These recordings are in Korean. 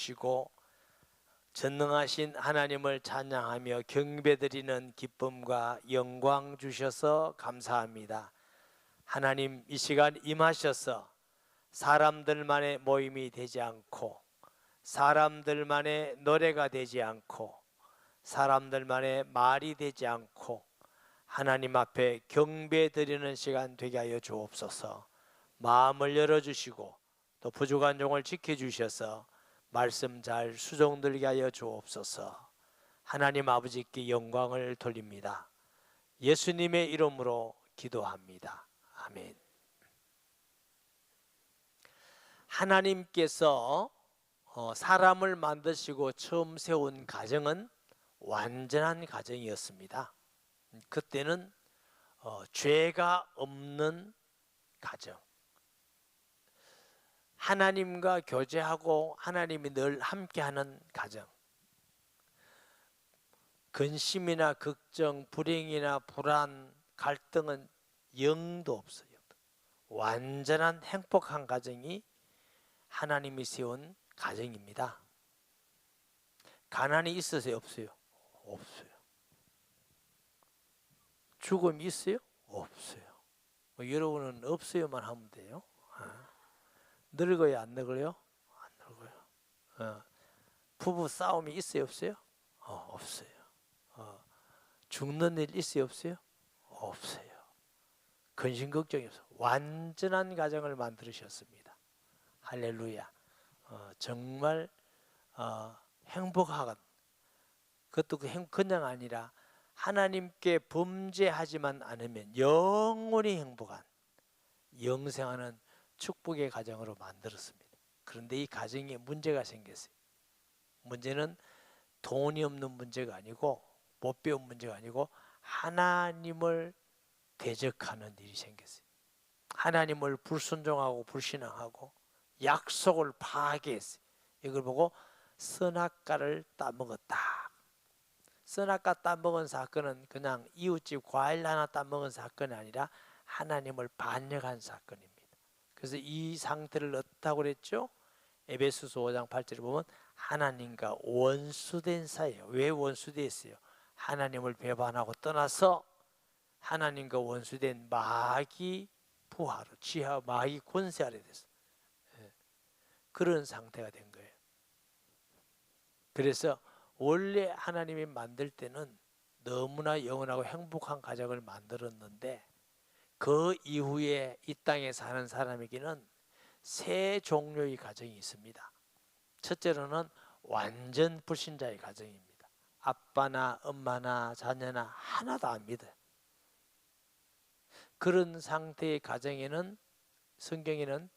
주시고 전능하신 하나님을 찬양하며 경배드리는 기쁨과 영광 주셔서 감사합니다. 하나님, 이 시간 임하셔서 사람들만의 모임이 되지 않고 사람들만의 노래가 되지 않고 사람들만의 말이 되지 않고 하나님 앞에 경배드리는 시간 되게 하여 주옵소서. 마음을 열어주시고 또 부족한 종을 지켜주셔서 말씀 잘 수종들게 하여 주옵소서. 하나님 아버지께 영광을 돌립니다. 예수님의 이름으로 기도합니다. 아멘. 하나님께서 사람을 만드시고 처음 세운 가정은 완전한 가정이었습니다. 그때는 죄가 없는 가정, 하나님과 교제하고 하나님이 늘 함께하는 가정, 근심이나 걱정, 불행이나 불안, 갈등은 영도 없어요. 완전한 행복한 가정이 하나님이 세운 가정입니다. 가난이 있으세요? 없어요? 없어요. 죽음이 있어요? 없어요. 여러분은 없어요만 하면 돼요. 늙어요? 안 늙어요? 안 늙어요. 부부 싸움이 있어요? 없어요? 없어요. 죽는 일 있어요? 없어요? 없어요. 근심 걱정이 없어요. 완전한 가정을 만드셨습니다. 할렐루야. 정말 행복한, 그것도 그냥 아니라 하나님께 범죄하지만 않으면 영원히 행복한 영생하는 축복의 가정으로 만들었습니다. 그런데 이 가정에 문제가 생겼어요. 문제는 돈이 없는 문제가 아니고 못 배운 문제가 아니고 하나님을 대적하는 일이 생겼어요. 하나님을 불순종하고 불신앙하고 약속을 파괴했어요. 이걸 보고 선악과를 따먹었다. 선악과 따먹은 사건은 그냥 이웃집 과일 하나 따먹은 사건이 아니라 하나님을 반역한 사건입니다. 그래서 이 상태를 어떻다고 그랬죠? 에베소서 5장 8절에 보면 하나님과 원수된 사이예요. 왜 원수됐어요? 하나님을 배반하고 떠나서 하나님과 원수된 마귀 부하로, 지하 마귀 권세 아래 됐어요. 그런 상태가 된 거예요. 그래서 원래 하나님이 만들 때는 너무나 영원하고 행복한 가정을 만들었는데 그 이후에 이 땅에 사는 사람에게는 세 종류의 가정이 있습니다. 첫째로는 완전 불신자의 가정입니다. 아빠나 엄마나 자녀나 하나도 안 믿어요. 그런 상태의 가정에는 성경에는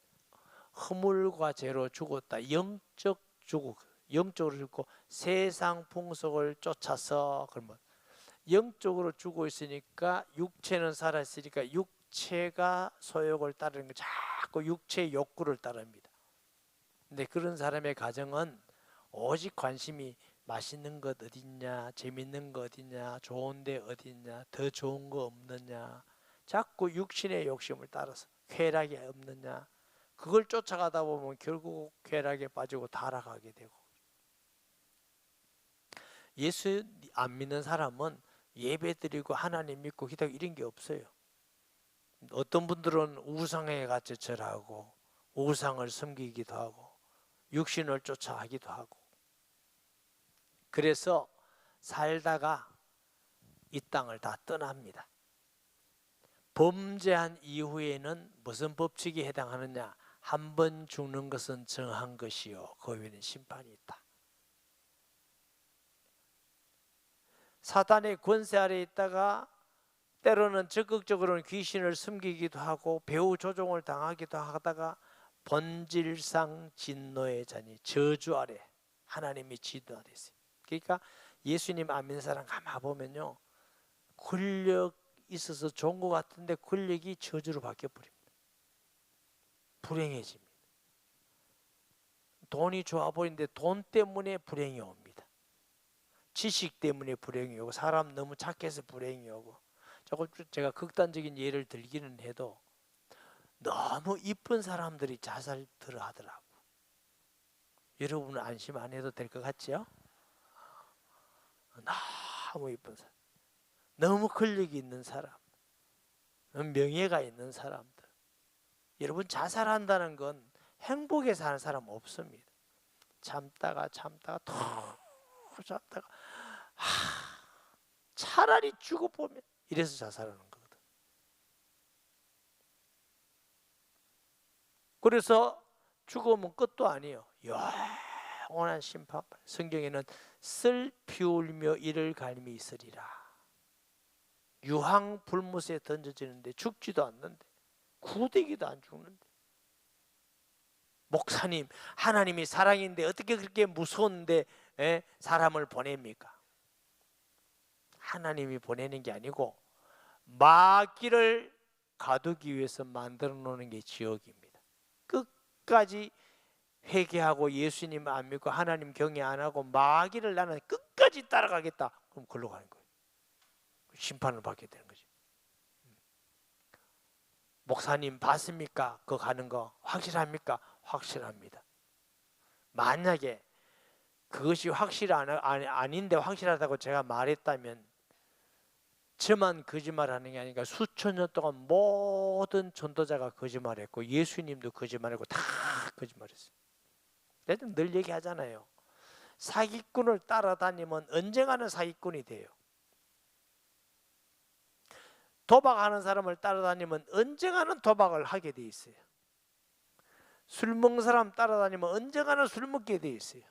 허물과 죄로 죽었다. 영적으로 죽고 세상 풍속을 쫓아서, 그러면 영적으로 죽어 있으니까 육체는 살아있으니까 육체가 소욕을 따르는 거, 자꾸 육체의 욕구를 따릅니다. 근데 그런 사람의 가정은 오직 관심이 맛있는 것 어딨냐, 재밌는 거 어딨냐, 좋은 데 어딨냐, 더 좋은 거 없느냐, 자꾸 육신의 욕심을 따라서 쾌락이 없느냐, 그걸 쫓아가다 보면 결국 쾌락에 빠지고 타락하게 되고. 예수 안 믿는 사람은 예배 드리고 하나님 믿고 기도하고 이런 게 없어요. 어떤 분들은 우상에 같이 절하고 우상을 섬기기도 하고 육신을 쫓아하기도 하고, 그래서 살다가 이 땅을 다 떠납니다. 범죄한 이후에는 무슨 법칙에 해당하느냐? 한 번 죽는 것은 정한 것이요 그 후에는 심판이 있다. 사탄의 권세 아래 있다가 때로는 적극적으로는 귀신을 섬기기도 하고 배후 조종을 당하기도 하다가 본질상 진노의 자니 저주 아래, 하나님이 지도 아래 있어요. 그러니까 예수님 안 믿는 사람 가만 보면요, 권력 있어서 좋은 것 같은데 권력이 저주로 바뀌어버립니다. 불행해집니다. 돈이 좋아 보이는데 돈 때문에 불행이 옵니다. 지식 때문에 불행이 오고 사람 너무 착해서 불행이 오고. 조금 제가 극단적인 예를 들기는 해도 너무 이쁜 사람들이 자살들을 하더라고. 여러분은 안심 안 해도 될 것 같지요? 너무 이쁜 사람, 너무 권력이 있는 사람, 명예가 있는 사람들. 여러분, 자살한다는 건 행복에 사는 사람 없습니다. 참다가 더 참다가 차라리 죽어보면, 이래서 자살하는 거거든. 그래서 죽으면 끝도 아니에요. 영원한 심판. 성경에는 슬피 울며 이를 갈미 있으리라. 유황 불못에 던져지는데 죽지도 않는데, 구데기도 안 죽는데. 목사님, 하나님이 사랑인데 어떻게 그렇게 무서운데 사람을 보냅니까? 하나님이 보내는 게 아니고 마귀를 가두기 위해서 만들어 놓는 게 지옥입니다. 끝까지 회개하고 예수님 안 믿고 하나님 경외 안 하고 마귀를 나는 끝까지 따라가겠다. 그럼 글로 가는 거예요. 심판을 받게 되는 거죠. 목사님 봤습니까? 그거 가는 거 확실합니까? 확실합니다. 만약에 그것이 아닌데 확실하다고 제가 말했다면 저만 거짓말하는 게 아니라 수천 년 동안 모든 전도자가 거짓말했고 예수님도 거짓말했고 다 거짓말했어요. 내가 늘 얘기하잖아요. 사기꾼을 따라다니면 언젠가는 사기꾼이 돼요. 도박하는 사람을 따라다니면 언젠가는 도박을 하게 돼 있어요. 술 먹는 사람 따라다니면 언젠가는 술 먹게 돼 있어요.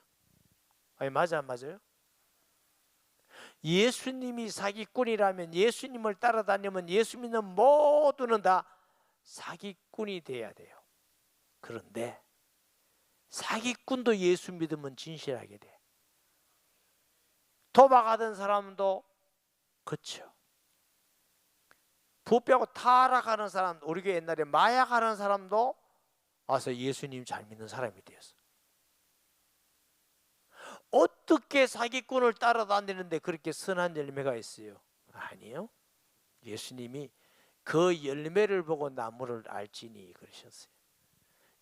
아니, 맞아, 안 맞아요? 예수님이 사기꾼이라면, 예수님을 따라다니면 예수 믿는 모두는 다 사기꾼이 돼야 돼요. 그런데 사기꾼도 예수 믿으면 진실하게 돼. 도박하던 사람도 그렇죠. 부패하고 타락하는 사람, 우리 교회 옛날에 마약하는 사람도 와서 예수님 잘 믿는 사람이 되었어. 어떻게 사기꾼을 따라다니는데 그렇게 선한 열매가 있어요? 아니요. 예수님이 그 열매를 보고 나무를 알지니 그러셨어요.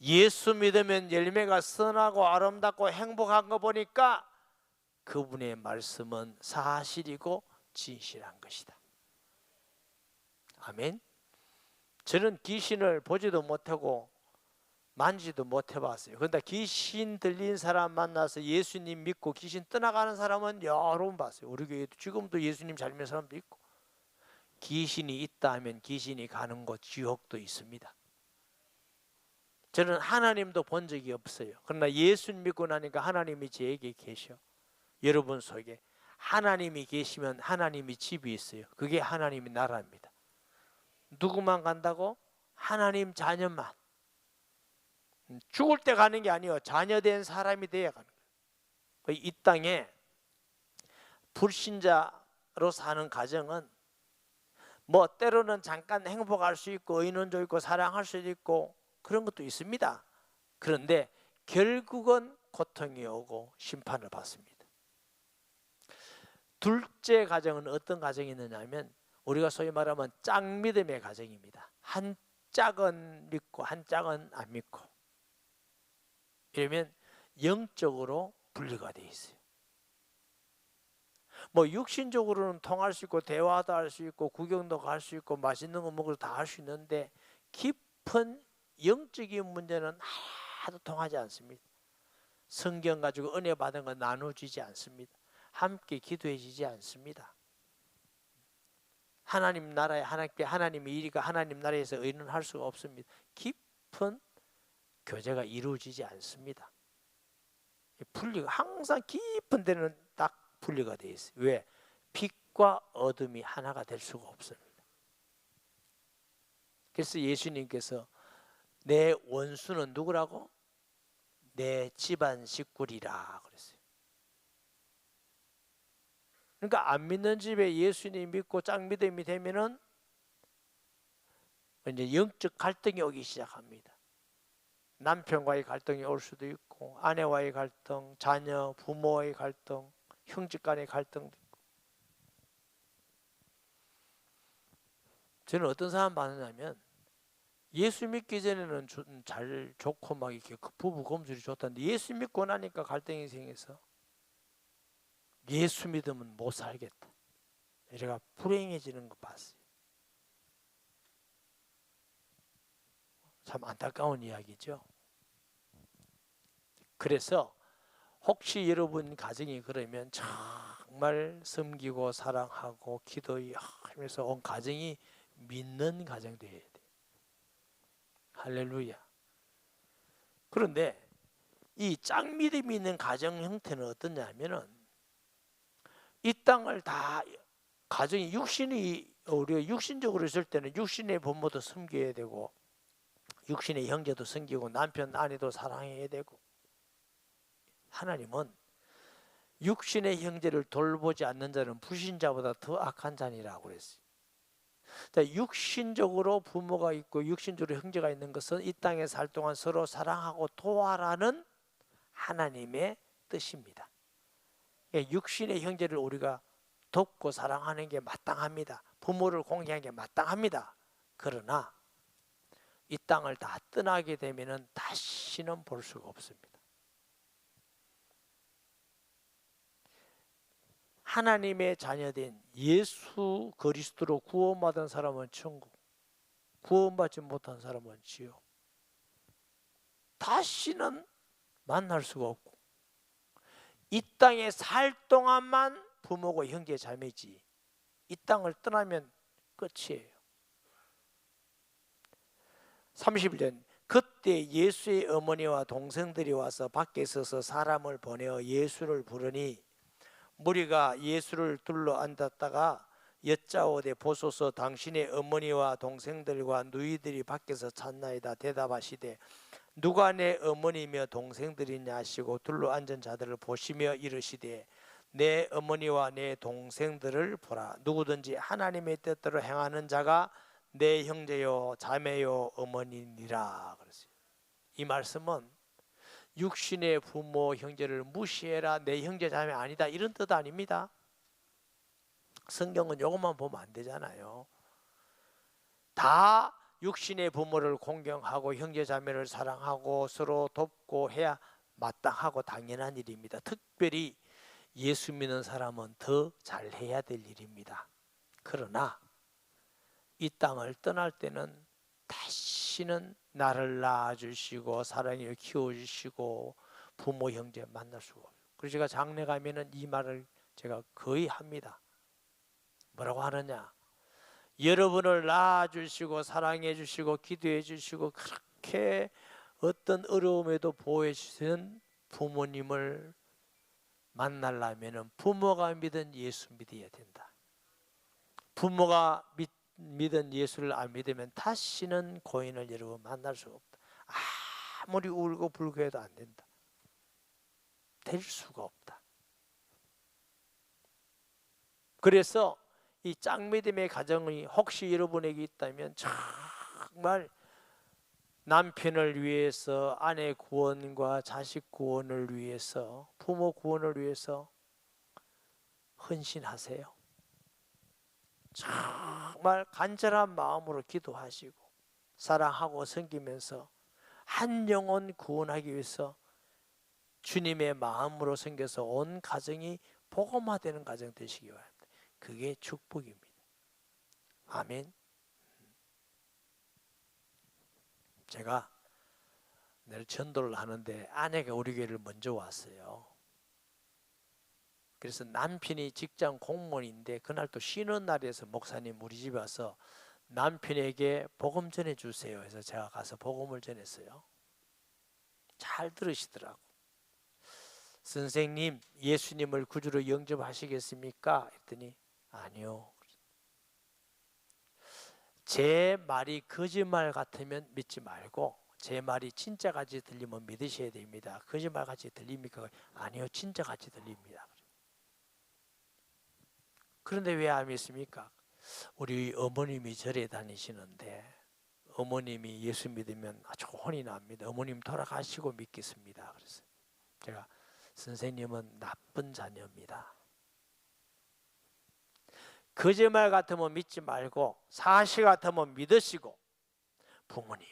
예수 믿으면 열매가 선하고 아름답고 행복한 거 보니까 그분의 말씀은 사실이고 진실한 것이다. 아멘. 저는 귀신을 보지도 못하고 만지도 못 해봤어요. 그런데 귀신 들린 사람 만나서 예수님 믿고 귀신 떠나가는 사람은 여러 번 봤어요. 우리 교회도 지금도 예수님 잘 믿는 사람도 있고. 귀신이 있다 하면 귀신이 가는 곳 지옥도 있습니다. 저는 하나님도 본 적이 없어요. 그러나 예수 믿고 나니까 하나님이 저에게 계셔. 여러분 속에 하나님이 계시면 하나님이 집이 있어요. 그게 하나님의 나라입니다. 누구만 간다고? 하나님 자녀만. 죽을 때 가는 게 아니에요. 자녀된 사람이 돼야 가는 거예요. 이 땅에 불신자로 사는 가정은 뭐 때로는 잠깐 행복할 수 있고 의논도 있고 사랑할 수도 있고 그런 것도 있습니다. 그런데 결국은 고통이 오고 심판을 받습니다. 둘째 가정은 어떤 가정이 있느냐면 우리가 소위 말하면 짝믿음의 가정입니다. 한 짝은 믿고 한 짝은 안 믿고. 이러면 영적으로 분리가 돼 있어요. 뭐 육신적으로는 통할 수 있고 대화도 할 수 있고 구경도 갈 수 있고 맛있는 거 먹어도 다 할 수 있는데 깊은 영적인 문제는 하나도 통하지 않습니다. 성경 가지고 은혜 받은 거 나눠주지 않습니다. 함께 기도해주지 않습니다. 하나님 나라에 하나님의 일이가 하나님 나라에서 의논할 수가 없습니다. 깊은 교제가 이루어지지 않습니다. 분리가 항상 깊은 데는 딱 분리가 되어 있어요. 왜? 빛과 어둠이 하나가 될 수가 없습니다. 그래서 예수님께서 내 원수는 누구라고? 내 집안 식구리라 그랬어요. 그러니까 안 믿는 집에 예수님 믿고 짝믿음이 되면은 이제 영적 갈등이 오기 시작합니다. 남편과의 갈등이 올 수도 있고 아내와의 갈등, 자녀, 부모와의 갈등, 형제 간의 갈등도 있고. 저는 어떤 사람 봤느냐면 예수 믿기 전에는 잘 좋고 막 이렇게 부부 검술이 좋다는데 예수 믿고 나니까 갈등이 생겨서 예수 믿으면 못 살겠다. 이래가 불행해지는 거 봤어요. 참 안타까운 이야기죠. 그래서 혹시 여러분 가정이 그러면 정말 섬기고 사랑하고 기도하면서 온 가정이 믿는 가정 되어야 돼. 할렐루야. 그런데 이 짝믿음이 있는 가정 형태는 어떠냐면은 이 땅을 다 가정이 우리가 육신적으로 있을 때는 육신의 부모도 섬겨야 되고 육신의 형제도 섬기고 남편 아내도 사랑해야 되고, 하나님은 육신의 형제를 돌보지 않는 자는 불신자보다 더 악한 자니라고 그랬어요. 육신적으로 부모가 있고 육신적으로 형제가 있는 것은 이 땅에 살 동안 서로 사랑하고 도와라는 하나님의 뜻입니다. 육신의 형제를 우리가 돕고 사랑하는 게 마땅합니다. 부모를 공경하는 게 마땅합니다. 그러나 이 땅을 다 떠나게 되면 다시는 볼 수가 없습니다. 하나님의 자녀된 예수 그리스도로 구원받은 사람은 천국, 구원받지 못한 사람은 지옥. 다시는 만날 수가 없고 이 땅에 살 동안만 부모고 형제 자매지 이 땅을 떠나면 끝이에요. 31년 그때 예수의 어머니와 동생들이 와서 밖에 서서 사람을 보내어 예수를 부르니 무리가 예수를 둘러 앉았다가 여짜오되 보소서 당신의 어머니와 동생들과 누이들이 밖에서 찾나이다. 대답하시되 누가 내 어머니며 동생들이냐 하시고 둘러 앉은 자들을 보시며 이르시되 내 어머니와 내 동생들을 보라. 누구든지 하나님의 뜻대로 행하는 자가 내 형제요 자매요 어머니니라 그랬어요. 이 말씀은 육신의 부모 형제를 무시해라 내 형제 자매 아니다 이런 뜻 아닙니다. 성경은 이것만 보면 안 되잖아요. 다 육신의 부모를 공경하고 형제 자매를 사랑하고 서로 돕고 해야 마땅하고 당연한 일입니다. 특별히 예수 믿는 사람은 더 잘해야 될 일입니다. 그러나 이 땅을 떠날 때는 다시는 나를 낳아주시고 사랑해 키워주시고 부모 형제 만날 수가 없어요. 그래서 제가 장례 가면은 이 말을 제가 거의 합니다. 뭐라고 하느냐? 여러분을 낳아주시고 사랑해 주시고 기도해 주시고 그렇게 어떤 어려움에도 보호해 주시는 부모님을 만나려면 부모가 믿은 예수 믿어야 된다. 부모가 믿은 예수를 안 믿으면 다시는 고인을 여러분 만날 수가 없다. 아무리 울고 불고 해도 안 된다. 될 수가 없다. 그래서 이 짝믿음의 가정이 혹시 여러분에게 있다면 정말 남편을 위해서 아내 구원과 자식 구원을 위해서 부모 구원을 위해서 헌신하세요. 정말 간절한 마음으로 기도하시고 사랑하고 섬기면서 한 영혼 구원하기 위해서 주님의 마음으로 섬겨서 온 가정이 복음화되는 가정 되시기 바랍니다. 그게 축복입니다. 아멘. 제가 내일 전도를 하는데 아내가 우리 교회를 먼저 왔어요. 그래서 남편이 직장 공무원인데 그날 또 쉬는 날에서 목사님 우리 집에 와서 남편에게 복음 전해주세요 해서 제가 가서 복음을 전했어요. 잘 들으시더라고. 선생님 예수님을 구주로 영접하시겠습니까? 했더니 아니요. 제 말이 거짓말 같으면 믿지 말고 제 말이 진짜같이 들리면 믿으셔야 됩니다. 거짓말같이 들립니까? 아니요 진짜같이 들립니다. 그런데 왜 안 믿습니까? 우리 어머님이 절에 다니시는데 어머님이 예수 믿으면 아주 혼이 납니다. 어머님 돌아가시고 믿겠습니다. 그래서 제가 선생님은 나쁜 자녀입니다. 거짓말 같으면 믿지 말고 사실 같으면 믿으시고 부모님이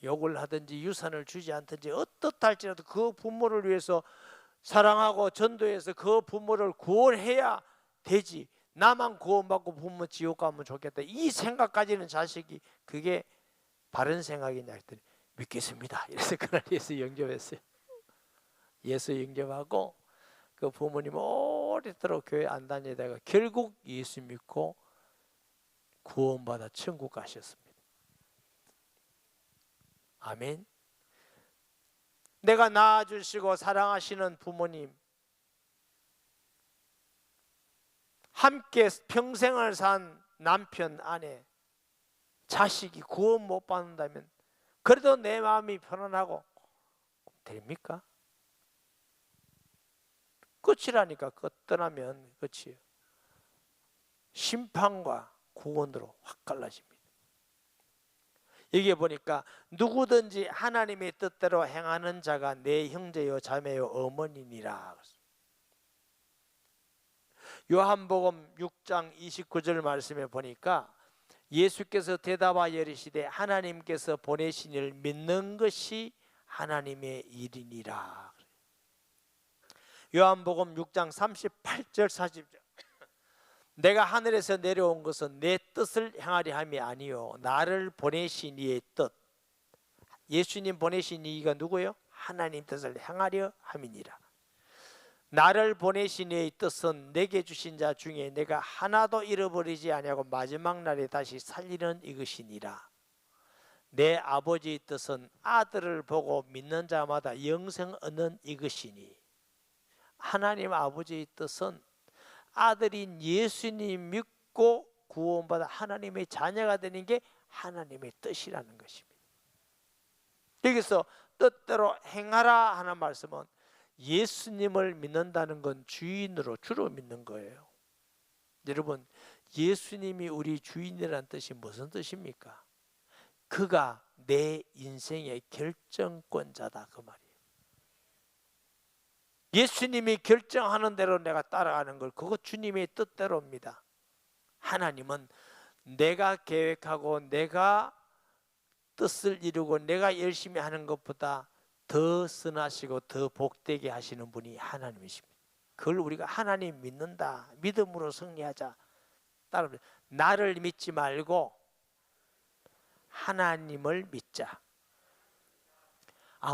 욕을 하든지 유산을 주지 않든지 어떻다 할지라도 그 부모를 위해서 사랑하고 전도해서 그 부모를 구원해야 되지, 나만 구원받고 부모 지옥 가면 좋겠다, 이 생각까지는 자식이 그게 바른 생각이냐 했더니 믿겠습니다. 이래서 그날 예수 영접했어요. 예수 영접하고 그 부모님 오래도록 교회 안 다니다가 결국 예수 믿고 구원받아 천국 가셨습니다. 아멘. 내가 낳아주시고 사랑하시는 부모님, 함께 평생을 산 남편, 아내, 자식이 구원 못 받는다면 그래도 내 마음이 편안하고 됩니까? 끝이라니까. 끝 떠나면 끝이에요. 심판과 구원으로 확 갈라집니다. 여기에 보니까 누구든지 하나님의 뜻대로 행하는 자가 내 형제요 자매요 어머니니라. 요한복음 6장 29절 말씀에 보니까 예수께서 대답하여 이르시되 하나님께서 보내신 이를 믿는 것이 하나님의 일이니라. 요한복음 6장 38절 40절 내가 하늘에서 내려온 것은 내 뜻을 행하려 함이 아니요 나를 보내신 이의 뜻. 예수님 보내신 이가 누구예요? 하나님 뜻을 행하려 함이니라. 나를 보내신 이의 뜻은 내게 주신 자 중에 내가 하나도 잃어버리지 아니하고 마지막 날에 다시 살리는 이것이니라. 내 아버지의 뜻은 아들을 보고 믿는 자마다 영생 얻는 이것이니. 하나님 아버지의 뜻은 아들인 예수님 믿고 구원받아 하나님의 자녀가 되는 게 하나님의 뜻이라는 것입니다. 여기서 뜻대로 행하라 하는 말씀은 예수님을 믿는다는 건 주인으로 주로 믿는 거예요. 여러분, 예수님이 우리 주인이라는 뜻이 무슨 뜻입니까? 그가 내 인생의 결정권자다, 그 말이에요. 예수님이 결정하는 대로 내가 따라가는 걸, 그거 주님의 뜻대로입니다. 하나님은 내가 계획하고 내가 뜻을 이루고 내가 열심히 하는 것보다 더 선하시고 더 복되게 하시는 분이 하나님이십니다. 그걸 우리가 하나님 믿는다, 믿음으로 승리하자, 따라 나를 믿지 말고 하나님을 믿자.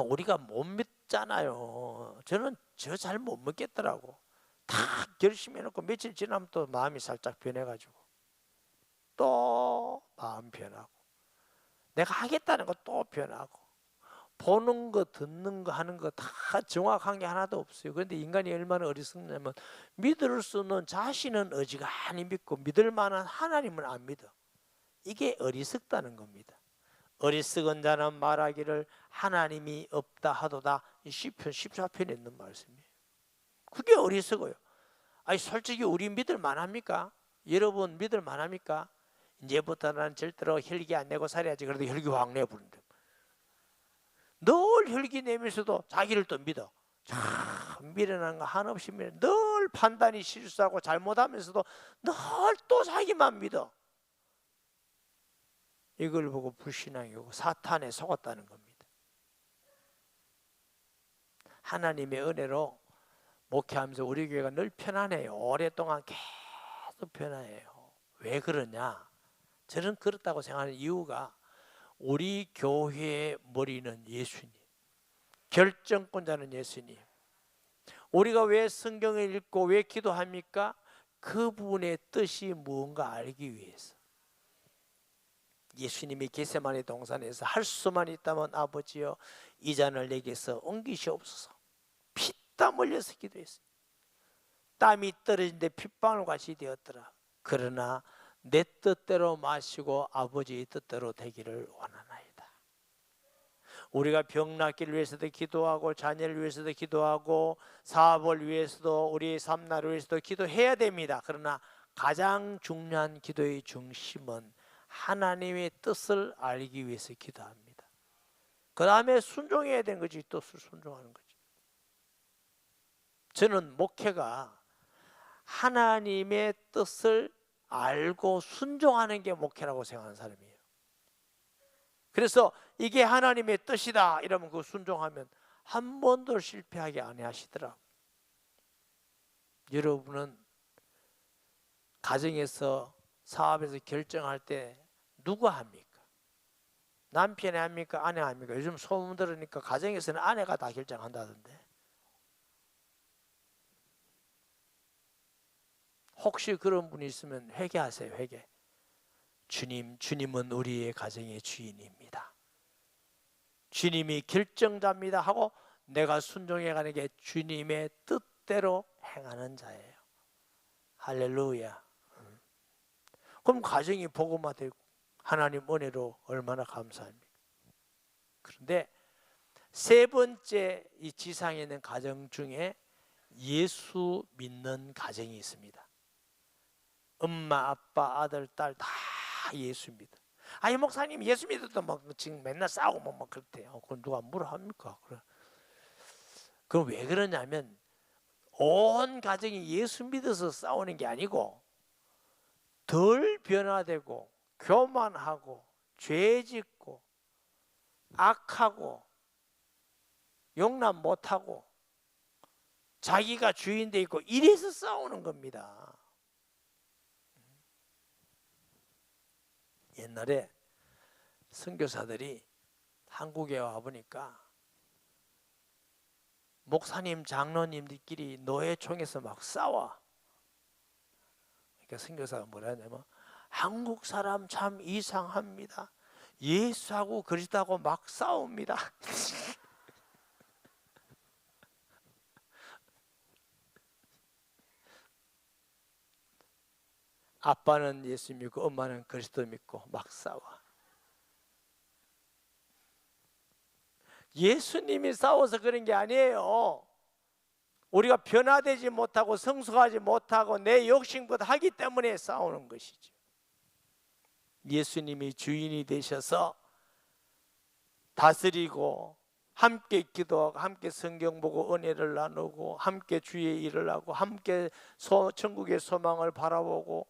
우리가 못 믿잖아요. 저는 잘 못 믿겠더라고. 다 결심해놓고 며칠 지나면 또 마음이 살짝 변해가지고 또 마음 변하고 내가 하겠다는 거 또 변하고 보는 거 듣는 거 하는 거 다 정확한 게 하나도 없어요. 그런데 인간이 얼마나 어리석냐면 믿을 수는 자신은 어지간히 믿고 믿을 만한 하나님은 안 믿어. 이게 어리석다는 겁니다. 어리석은 자는 말하기를 하나님이 없다 하도다. 시편 14편에 있는 말씀이에요. 그게 어리석어요. 솔직히 우리 믿을 만합니까? 여러분 믿을 만합니까? 이제부터는 절대로 혈기 안 내고 살아야지. 그래도 혈기 확 내부른다. 늘 혈기 내면서도 자기를 또 믿어. 참 미련한 거 한없이 미련. 늘 판단이 실수하고 잘못하면서도 늘 또 자기만 믿어. 이걸 보고 불신앙이고 사탄에 속았다는 겁니다. 하나님의 은혜로 목회하면서 우리 교회가 늘 편안해요. 오랫동안 계속 편안해요. 왜 그러냐? 저는 그렇다고 생각하는 이유가 우리 교회의 머리는 예수님, 결정권자는 예수님. 우리가 왜 성경을 읽고 왜 기도합니까? 그분의 뜻이 무언가 알기 위해서. 예수님이 겟세마네 동산에서 할 수만 있다면 아버지여 이 잔을 내게서 옮기시옵소서. 피땀 흘려서 기도했어요. 땀이 떨어진데 핏방울 같이 되었더라. 그러나 내 뜻대로 마시고 아버지의 뜻대로 되기를 원하나이다. 우리가 병 낫기를 위해서도 기도하고 자녀를 위해서도 기도하고 사업을 위해서도 우리의 삶나를 위해서도 기도해야 됩니다. 그러나 가장 중요한 기도의 중심은 하나님의 뜻을 알기 위해서 기도합니다. 그 다음에 순종해야 되는 거지. 뜻을 순종하는 거지. 저는 목회가 하나님의 뜻을 알고 순종하는 게 목회라고 생각하는 사람이에요. 그래서 이게 하나님의 뜻이다 이러면 그 순종하면 한 번도 실패하게 안 하시더라. 여러분은 가정에서 사업에서 결정할 때 누가 합니까? 남편이 합니까? 아내가 합니까? 요즘 소문 들으니까 가정에서는 아내가 다 결정한다던데. 혹시 그런 분이 있으면 회개하세요. 회개. 주님은 우리의 가정의 주인입니다. 주님이 결정자입니다 하고 내가 순종해 가는 게 주님의 뜻대로 행하는 자예요. 할렐루야. 그럼 가정이 복음화되고 하나님 은혜로 얼마나 감사합니까? 그런데 세 번째 이 지상에 있는 가정 중에 예수 믿는 가정이 있습니다. 엄마, 아빠, 아들, 딸 다 예수 믿어. 아니 목사님 예수 믿어도 막 지금 맨날 싸우고 막 그렇대요. 그건 누가 뭐라 합니까? 그럼 왜 그러냐면 온 가정이 예수 믿어서 싸우는 게 아니고 덜 변화되고 교만하고 죄짓고 악하고 용납 못하고 자기가 주인 돼 있고 이래서 싸우는 겁니다. 옛날에 선교사들이 한국에 와보니까 목사님, 장로님들끼리 노예총에서 막 싸워. 그러니까 선교사가 뭐라 하냐면 한국 사람 참 이상합니다. 예수하고 그리스도하고 막 싸웁니다. 아빠는 예수 믿고 엄마는 그리스도 믿고 막 싸워. 예수님이 싸워서 그런 게 아니에요. 우리가 변화되지 못하고 성숙하지 못하고 내 욕심껏 하기 때문에 싸우는 것이죠. 예수님이 주인이 되셔서 다스리고 함께 기도하고 함께 성경 보고 은혜를 나누고 함께 주의 일을 하고 함께 천국의 소망을 바라보고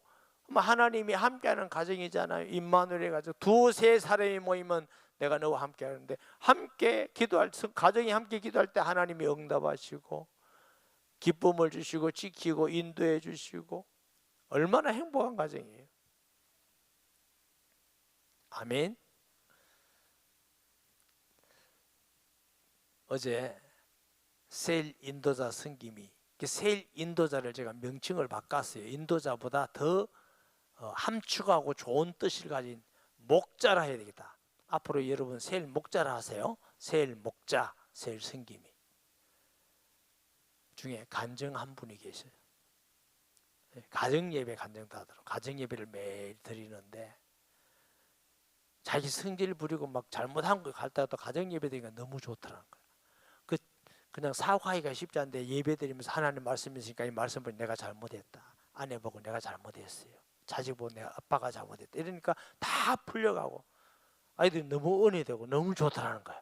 하나님이 함께하는 가정이잖아요. 임마누엘 가정 두세 사람이 모이면 내가 너와 함께 하는데 함께 기도할 가정이 함께 기도할 때 하나님이 응답하시고 기쁨을 주시고 지키고 인도해 주시고 얼마나 행복한 가정이에요. 아멘. 어제 세일 인도자 섬김이 세일 인도자를 제가 명칭을 바꿨어요. 인도자보다 더 함축하고 좋은 뜻을 가진 목자라 해야 되겠다. 앞으로 여러분 세일 목자라 하세요. 세일 목자, 세일 섬김이 중에 간증 한 분이 계셔요. 가정예배 간증하도록 가정예배를 매일 드리는데 자기 성질 부리고 막 잘못한 거 갈 때도 가정예배 드리니까 너무 좋더라는 거예요. 그냥 사과하기가 쉽지 않은데 예배 드리면서 하나님 말씀이시니까 이 말씀 보니 내가 잘못했다. 아내 보고 내가 잘못했어요. 자식 보고 내가 아빠가 잘못했다. 이러니까 다 풀려가고 아이들이 너무 은혜되고 너무 좋다라는 거야.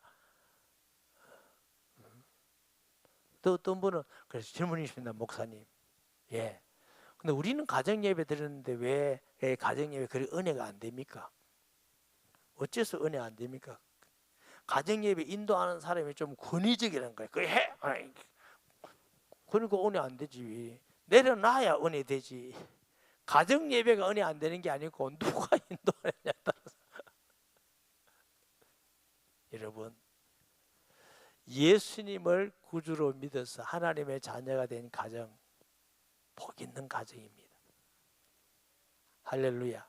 또 어떤 분은 그래서 질문이십니다. 목사님. 예. 근데 우리는 가정예배 드렸는데 왜 가정예배 그리 은혜가 안 됩니까? 어째서 은혜 안 됩니까? 가정예배 인도하는 사람이 좀 권위적이라는 거예요. 그래 해! 그러니까 은혜 안 되지. 내려놔야 은혜 되지. 가정예배가 은혜 안 되는 게 아니고 누가 인도하느냐에 따라서. 여러분 예수님을 구주로 믿어서 하나님의 자녀가 된 가정 복 있는 가정입니다. 할렐루야.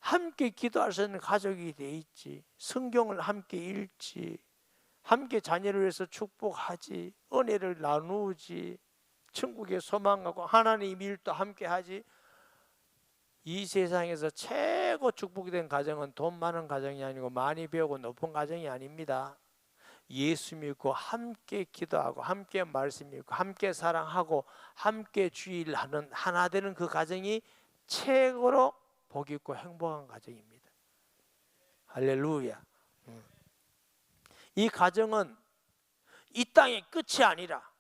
함께 기도할 수 있는 가족이 돼 있지. 성경을 함께 읽지. 함께 자녀를 위해서 축복하지. 은혜를 나누지. 천국에 소망하고 하나님 일도 함께 하지. 이 세상에서 최고 축복이 된 가정은 돈 많은 가정이 아니고 많이 배우고 높은 가정이 아닙니다. 예수 믿고 함께 기도하고 함께 말씀 읽고 함께 사랑하고 함께 주의를 하는 하나 되는 그 가정이 최고로 복 있고 행복한 가정입니다. 할렐루야. 이 가정은 이 땅의 끝이 아니라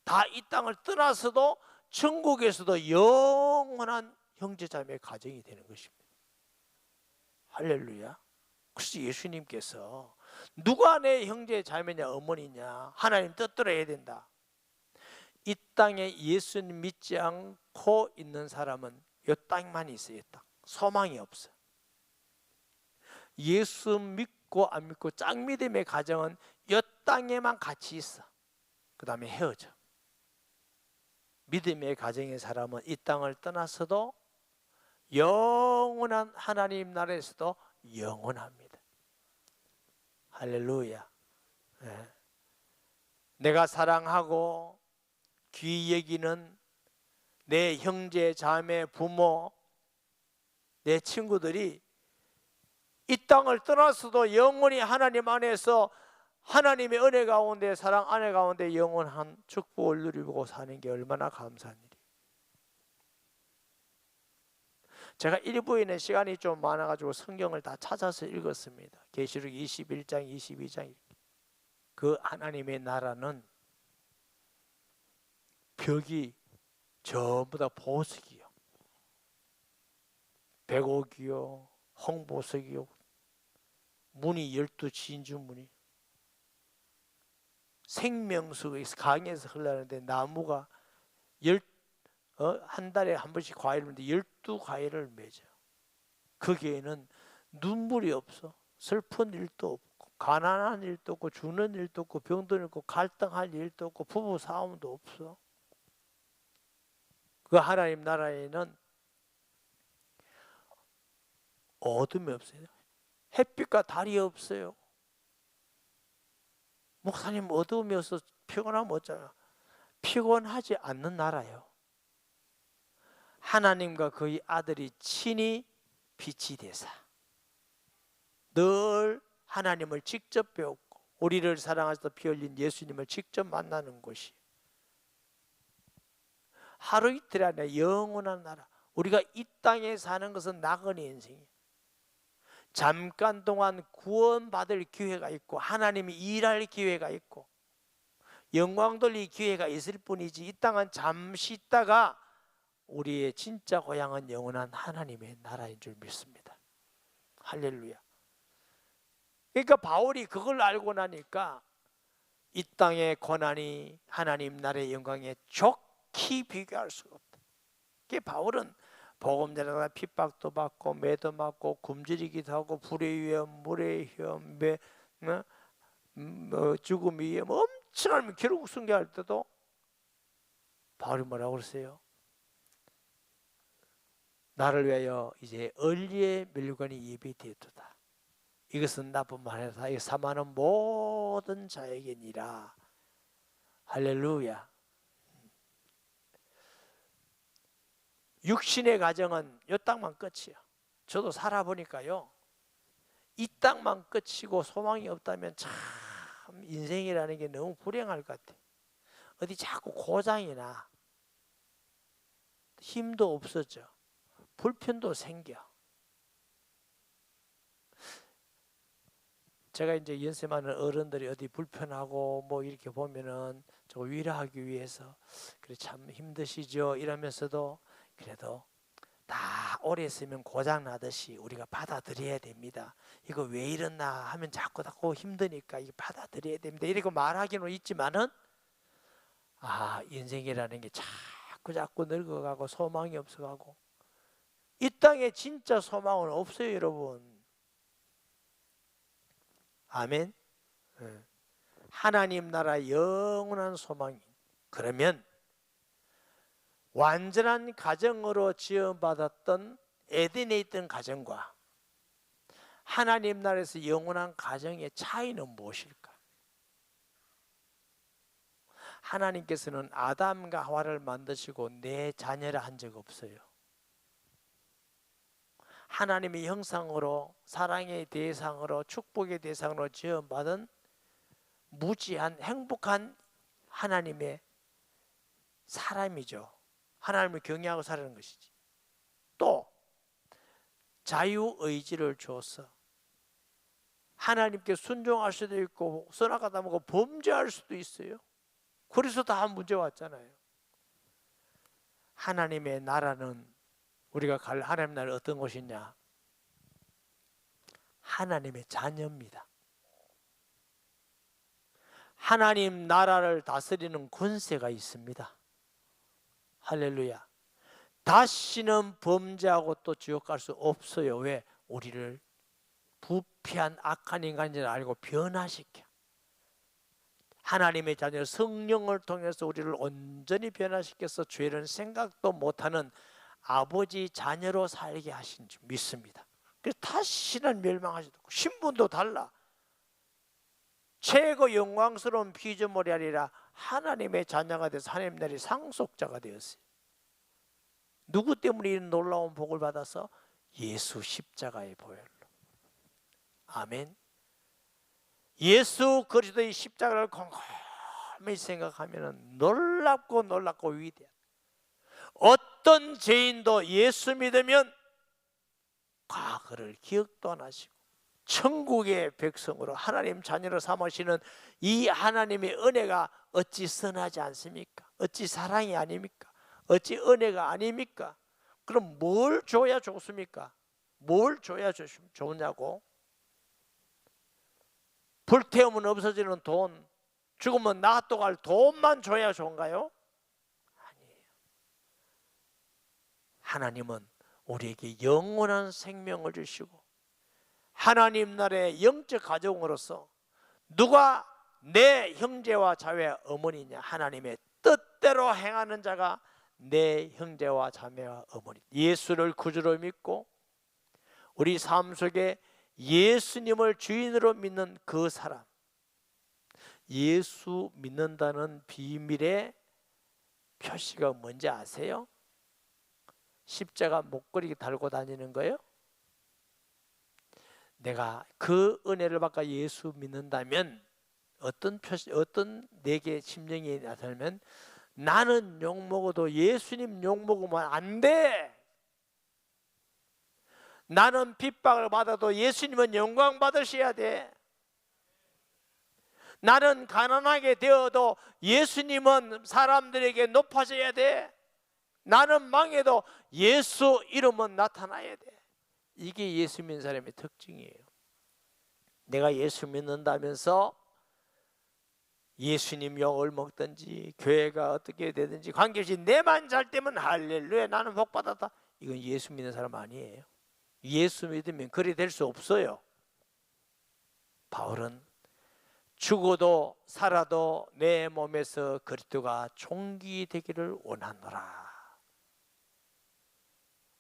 다 이 땅을 떠나서도 천국에서도 영원한 형제자매의 가정이 되는 것입니다. 할렐루야. 그래서 예수님께서 누가 내 형제 자매냐 어머니냐 하나님 뜻대로 해야 된다. 이 땅에 예수님 믿지 않고 있는 사람은 이 땅만 있어요. 이 땅. 소망이 없어. 예수 믿고 안 믿고 짝믿음의 가정은 이 땅에만 같이 있어. 그 다음에 헤어져. 믿음의 가정의 사람은 이 땅을 떠나서도 영원한 하나님 나라에서도 영원합니다. 할렐루야. 네. 내가 사랑하고 귀히 여기는 내 형제, 자매, 부모, 내 친구들이 이 땅을 떠나서도 영원히 하나님 안에서 하나님의 은혜 가운데 사랑 안에 가운데 영원한 축복을 누리고 사는 게 얼마나 감사한 일이에요. 제가 일부에는 시간이 좀 많아가지고 성경을 다 찾아서 읽었습니다. 계시록 21장, 22장. 그 하나님의 나라는 벽이 전부 다 보석이요, 백옥이요, 홍보석이요, 문이 12진주 문이, 생명수가 강에서 흘러나는데 나무가 한 달에 한 번씩 과일을 맺는데 12과일을 맺어요. 거기에는 눈물이 없어. 슬픈 일도 없고 가난한 일도 없고 죽는 일도 없고 병든 일도 없고 갈등할 일도 없고 부부 싸움도 없어. 그 하나님 나라에는 어둠이 없어요. 햇빛과 달이 없어요. 목사님 어둠이 없어서 피곤하면 어쩌나. 피곤하지 않는 나라예요. 하나님과 그의 아들이 친히 빛이 되사 늘 하나님을 직접 배웠고 우리를 사랑하셔서 피 흘린 예수님을 직접 만나는 곳이 하루 이틀이 아니라 영원한 나라. 우리가 이 땅에 사는 것은 나그네 인생이에요. 잠깐 동안 구원받을 기회가 있고 하나님이 일할 기회가 있고 영광 돌릴 기회가 있을 뿐이지 이 땅은 잠시 있다가 우리의 진짜 고향은 영원한 하나님의 나라인 줄 믿습니다. 할렐루야. 그러니까 바울이 그걸 알고 나니까 이 땅의 고난이 하나님 나라의 영광에 좋게 비교할 수가 없다. 그게 바울은 복음 전하다가 핍박도 받고 매도 맞고 굶주리기도 하고 불의 위험, 물의 위험, 죽음의 위험 엄청나면 결국 순교할 때도 바울이 뭐라고 그랬어요? 나를 위하여 이제 얼리의 멸관이 예비되었도다. 이것은 나뿐만 아니라 이 사망하는 모든 자에게니라. 할렐루야. 육신의 가정은 이 땅만 끝이야. 저도 살아보니까요, 이 땅만 끝이고 소망이 없다면 참 인생이라는 게 너무 불행할 것 같아. 어디 자꾸 고장이 나, 힘도 없어져, 불편도 생겨. 제가 이제 연세 많은 어른들이 어디 불편하고 뭐 이렇게 보면은 저 위로하기 위해서 그래 참 힘드시죠 이러면서도 그래도 다 오래 있으면 고장 나듯이 우리가 받아들여야 됩니다. 이거 왜 이러나 하면 자꾸 힘드니까 이거 받아들여야 됩니다. 이렇게 말하기는 있지만은 인생이라는 게 자꾸 늙어가고 소망이 없어가고 이 땅에 진짜 소망은 없어요, 여러분. 아멘. 하나님 나라 영원한 소망이. 그러면 완전한 가정으로 지원받았던 에덴에 있던 가정과 하나님 나라에서 영원한 가정의 차이는 무엇일까? 하나님께서는 아담과 하와를 만드시고 내 자녀라 한 적 없어요. 하나님의 형상으로 사랑의 대상으로 축복의 대상으로 지원받은 무지한 행복한 하나님의 사람이죠. 하나님을 경외하고 살아가는 것이지. 또 자유의지를 주어서 하나님께 순종할 수도 있고 선악하다 보고 범죄할 수도 있어요. 그래서 다 문제 왔잖아요. 하나님의 나라는 우리가 갈 하나님 나라는 어떤 곳이냐? 하나님의 자녀입니다. 하나님 나라를 다스리는 권세가 있습니다. 할렐루야. 다시는 범죄하고 또 지옥 갈 수 없어요. 왜? 우리를 부패한 악한 인간인 줄 알고 변화시켜. 하나님의 자녀 성령을 통해서 우리를 온전히 변화시켜서 죄는 생각도 못하는 아버지 자녀로 살게 하신 줄 믿습니다. 그래서 다시는 멸망하지도 않고 신분도 달라. 최고 영광스러운 피조물이 아니라 하나님의 자녀가 돼서 하나님 나라의 상속자가 되었어요. 누구 때문에 이런 놀라운 복을 받아서? 예수 십자가의 보혈로. 아멘. 예수 그리스도의 십자가를 곰곰이 생각하면 놀랍고 위대한, 어떤 죄인도 예수 믿으면 과거를 기억도 안 하시고 천국의 백성으로 하나님 자녀로 삼으시는 이 하나님의 은혜가 어찌 선하지 않습니까? 어찌 사랑이 아닙니까? 어찌 은혜가 아닙니까? 그럼 뭘 줘야 좋습니까? 뭘 줘야 좋냐고? 불태우면 없어지는 돈, 죽으면 놔둬갈 돈만 줘야 좋은가요? 아니에요. 하나님은 우리에게 영원한 생명을 주시고 하나님 나라의 영적 가정으로서 누가 내 형제와 자매와 어머니냐? 하나님의 뜻대로 행하는 자가 내 형제와 자매와 어머니. 예수를 구주로 믿고 우리 삶 속에 예수님을 주인으로 믿는 그 사람, 예수 믿는다는 비밀의 표시가 뭔지 아세요? 십자가 목걸이 달고 다니는 거예요. 내가 그 은혜를 받고 예수 믿는다면 어떤 표시, 어떤 내게 심정이 나타나면 나는 욕먹어도 예수님 욕먹으면 안 돼. 나는 핍박을 받아도 예수님은 영광 받으셔야 돼. 나는 가난하게 되어도 예수님은 사람들에게 높아져야 돼. 나는 망해도 예수 이름은 나타나야 돼. 이게 예수 믿는 사람의 특징이에요. 내가 예수 믿는다면서 예수님 욕을 먹든지 교회가 어떻게 되든지 관계없이 내만 잘 되면 할렐루야 나는 복 받았다. 이건 예수 믿는 사람 아니에요. 예수 믿으면 그리 될 수 없어요. 바울은 죽어도 살아도 내 몸에서 그리스도가 존귀되기를 원하노라.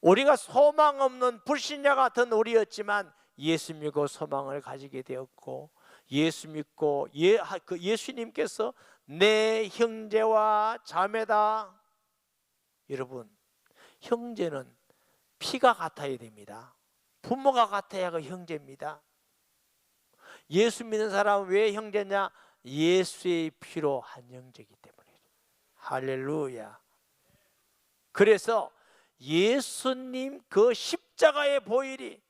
우리가 소망 없는 불신자 같은 우리였지만 예수 믿고 소망을 가지게 되었고 예수 믿고 예수님께서 내 형제와 자매다. 여러분, 형제는 피가 같아야 됩니다. 부모가 같아야 그 형제입니다. 예수 믿는 사람은 왜 형제냐? 예수의 피로 한 형제이기 때문이에요. 할렐루야. 그래서 예수님 그 십자가의 보혈이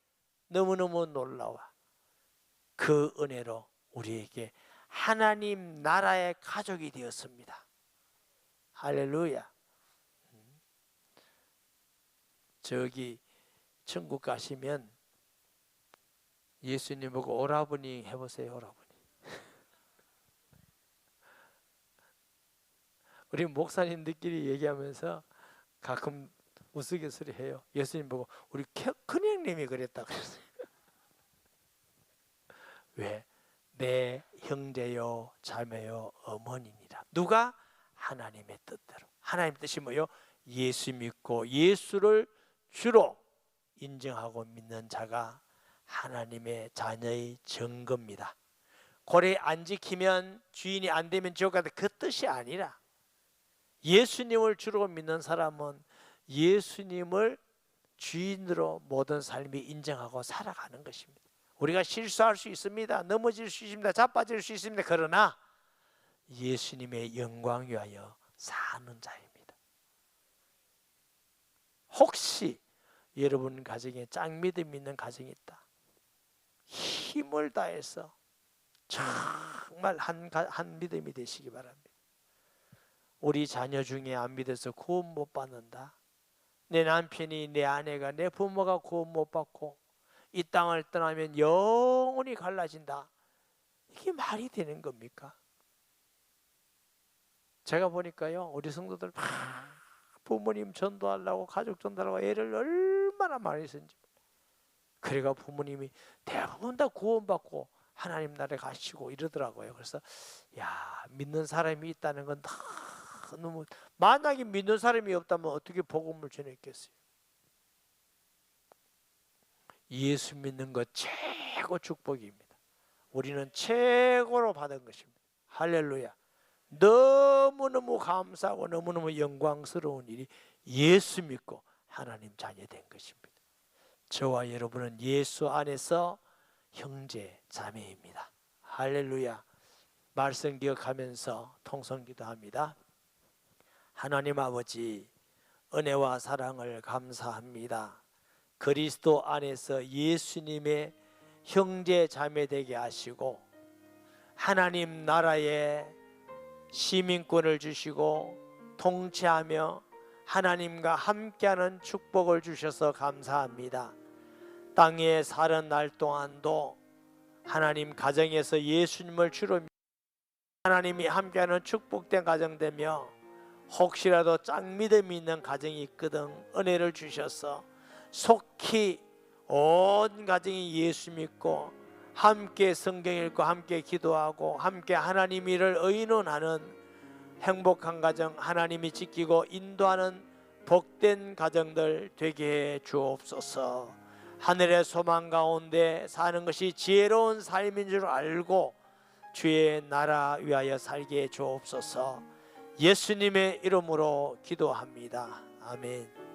너무너무 놀라워. 그 은혜로 우리에게 하나님 나라의 가족이 되었습니다. 할렐루야. 저기 천국 가시면 예수님 보고 오라버니 해보세요. 오라버니. 우리 목사님들끼리 얘기하면서 가끔 우스갯소리 해요. 예수님 보고 우리 큰형님이 그랬다 그랬어요. 왜? 내 형제요 자매요 어머니니라. 누가? 하나님의 뜻대로. 하나님 뜻이 뭐요? 예수 믿고 예수를 주로 인정하고 믿는 자가 하나님의 자녀의 증거입니다. 고래 안 지키면 주인이 안 되면 지옥 가다, 그 뜻이 아니라 예수님을 주로 믿는 사람은 예수님을 주인으로 모든 삶이 인정하고 살아가는 것입니다. 우리가 실수할 수 있습니다. 넘어질 수 있습니다. 자빠질 수 있습니다. 그러나 예수님의 영광 위하여 사는 자입니다. 혹시 여러분 가정에 짱믿음 있는 가정이 있다. 힘을 다해서 정말 한 믿음이 되시기 바랍니다. 우리 자녀 중에 안 믿어서 구원 못 받는다. 내 남편이, 내 아내가, 내 부모가 구원 못 받고 이 땅을 떠나면 영원히 갈라진다. 이게 말이 되는 겁니까? 제가 보니까요, 우리 성도들 막 부모님 전도하려고 가족 전도하려고 애를 얼마나 많이 썼는지. 그래가 부모님이 대부분 다 구원받고 하나님 나라에 가시고 이러더라고요. 그래서 야, 믿는 사람이 있다는 건 너무, 만약에 믿는 사람이 없다면 어떻게 복음을 전했겠어요? 예수 믿는 것 최고 축복입니다. 우리는 최고로 받은 것입니다. 할렐루야. 너무너무 감사하고 너무너무 영광스러운 일이 예수 믿고 하나님 자녀 된 것입니다. 저와 여러분은 예수 안에서 형제 자매입니다. 할렐루야. 말씀 기억하면서 통성 기도합니다. 하나님 아버지, 은혜와 사랑을 감사합니다. 그리스도 안에서 예수님의 형제 자매 되게 하시고 하나님 나라에 시민권을 주시고 통치하며 하나님과 함께하는 축복을 주셔서 감사합니다. 땅에 사는 날 동안도 하나님 가정에서 예수님을 주로 하나님이 함께하는 축복된 가정 되며, 혹시라도 짝믿음이 있는 가정이 있거든 은혜를 주셔서 속히 온 가정이 예수 믿고 함께 성경 읽고 함께 기도하고 함께 하나님 일을 의논하는 행복한 가정, 하나님이 지키고 인도하는 복된 가정들 되게 해 주옵소서. 하늘의 소망 가운데 사는 것이 지혜로운 삶인 줄 알고 주의 나라 위하여 살게 해 주옵소서. 예수님의 이름으로 기도합니다. 아멘.